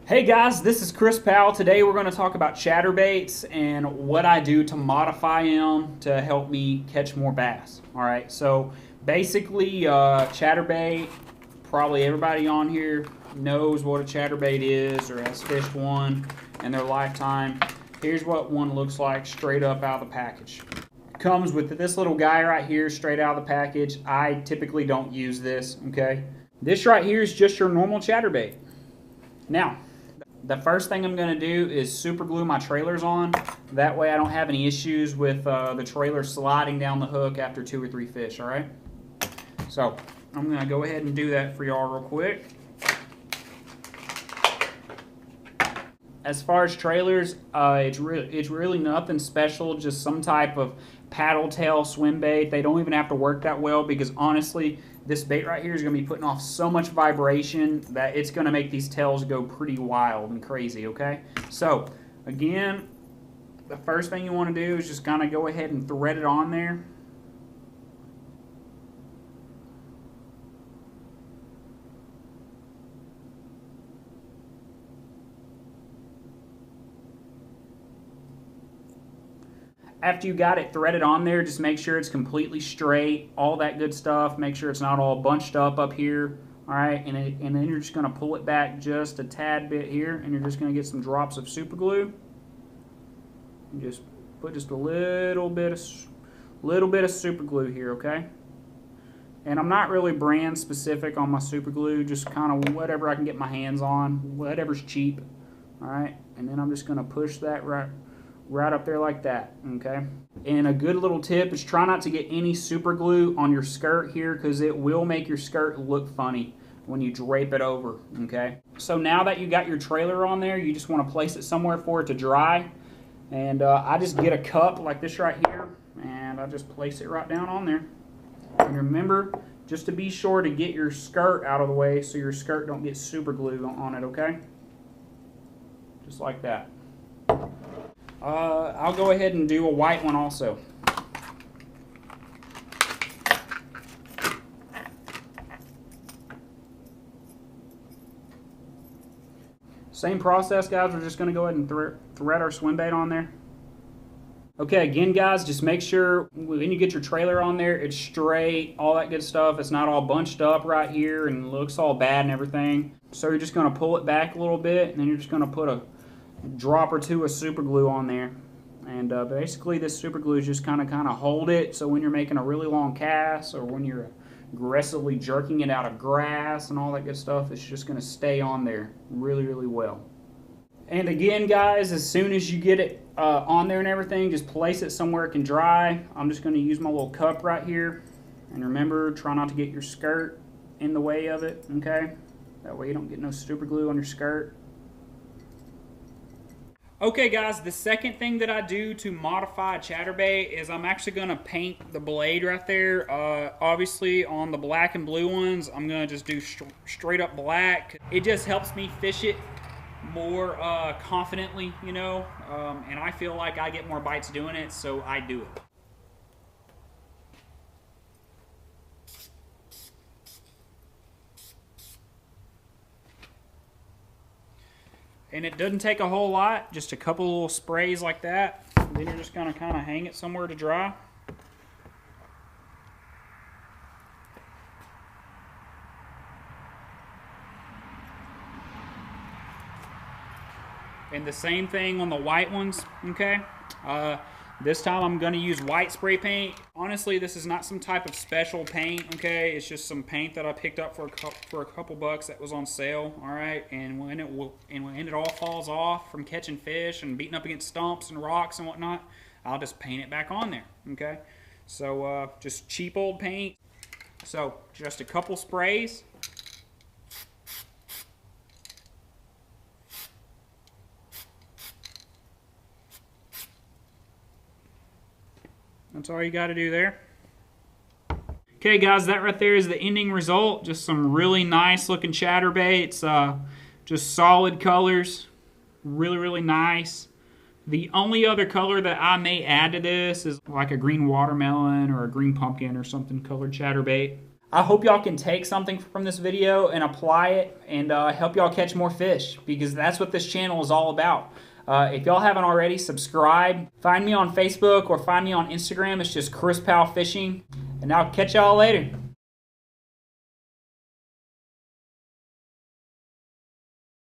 Hey guys, this is Chris Powell. Today we're going to talk about chatterbaits and what I do to modify them to help me catch more bass. Alright, so basically chatterbait, probably everybody on here knows what a chatterbait is or has fished one in their lifetime. Here's what one looks like straight up out of the package. Comes with this little guy right here straight out of the package. I typically don't use this, okay? This right here is just your normal chatterbait. Now, the first thing I'm going to do is super glue my trailers on. That way I don't have any issues with the trailer sliding down the hook after 2 or 3 fish, all right? So I'm going to go ahead and do that for y'all real quick. As far as trailers, it's really nothing special, just some type of paddle tail swim bait. They don't even have to work that well because honestly, this bait right here is going to be putting off so much vibration that it's going to make these tails go pretty wild and crazy, okay? So, again, the first thing you want to do is just kind of go ahead and thread it on there. After you got it threaded on there, just make sure it's completely straight, all that good stuff. Make sure it's not all bunched up here, all right? And then you're just going to pull it back just a tad bit here, and you're just going to get some drops of super glue. And just put just a little bit of super glue here, okay? And I'm not really brand specific on my super glue, just kind of whatever I can get my hands on, whatever's cheap, all right? And then I'm just going to push that right up there like that, okay? And a good little tip is try not to get any super glue on your skirt here because it will make your skirt look funny when you drape it over, okay? So now that you got your trailer on there, you just want to place it somewhere for it to dry. And I just get a cup like this right here, and I just place it right down on there. And remember, just to be sure to get your skirt out of the way so your skirt don't get super glue on it, okay? Just like that. I'll go ahead and do a white one also. Same process, guys. We're just going to go ahead and thread our swim bait on there. Okay, again, guys, just make sure when you get your trailer on there, it's straight, all that good stuff. It's not all bunched up right here and looks all bad and everything. So you're just going to pull it back a little bit, and then you're just going to put a drop or two of super glue on there. And basically this super glue is just kind of hold it, so when you're making a really long cast or when you're aggressively jerking it out of grass and all that good stuff, it's just going to stay on there really well. And again, guys, as soon as you get it on there and everything, just place it somewhere it can dry. I'm just going to use my little cup right here, and remember, try not to get your skirt in the way of it, okay? That way you don't get no super glue on your skirt. Okay, guys, the second thing that I do to modify a chatterbait is I'm actually going to paint the blade right there. Obviously, on the black and blue ones, I'm going to just do straight up black. It just helps me fish it more confidently, you know, and I feel like I get more bites doing it, so I do it. And it doesn't take a whole lot, just a couple little sprays like that. Then you're just going to kind of hang it somewhere to dry. And the same thing on the white ones, okay? This time I'm going to use white spray paint. Honestly, this is not some type of special paint, okay? It's just some paint that I picked up for a couple bucks that was on sale, all right? And when it all falls off from catching fish and beating up against stumps and rocks and whatnot, I'll just paint it back on there, okay? So just cheap old paint. So just a couple sprays. That's all you got to do there. Okay, guys, that right there is the ending result. Just some really nice looking chatterbaits. Just solid colors. Really nice. The only other color that I may add to this is like a green watermelon or a green pumpkin or something colored chatterbait. I hope y'all can take something from this video and apply it and help y'all catch more fish, because that's what this channel is all about. If y'all haven't already, subscribe. Find me on Facebook or find me on Instagram. It's just Chris Powell Fishing. And I'll catch y'all later.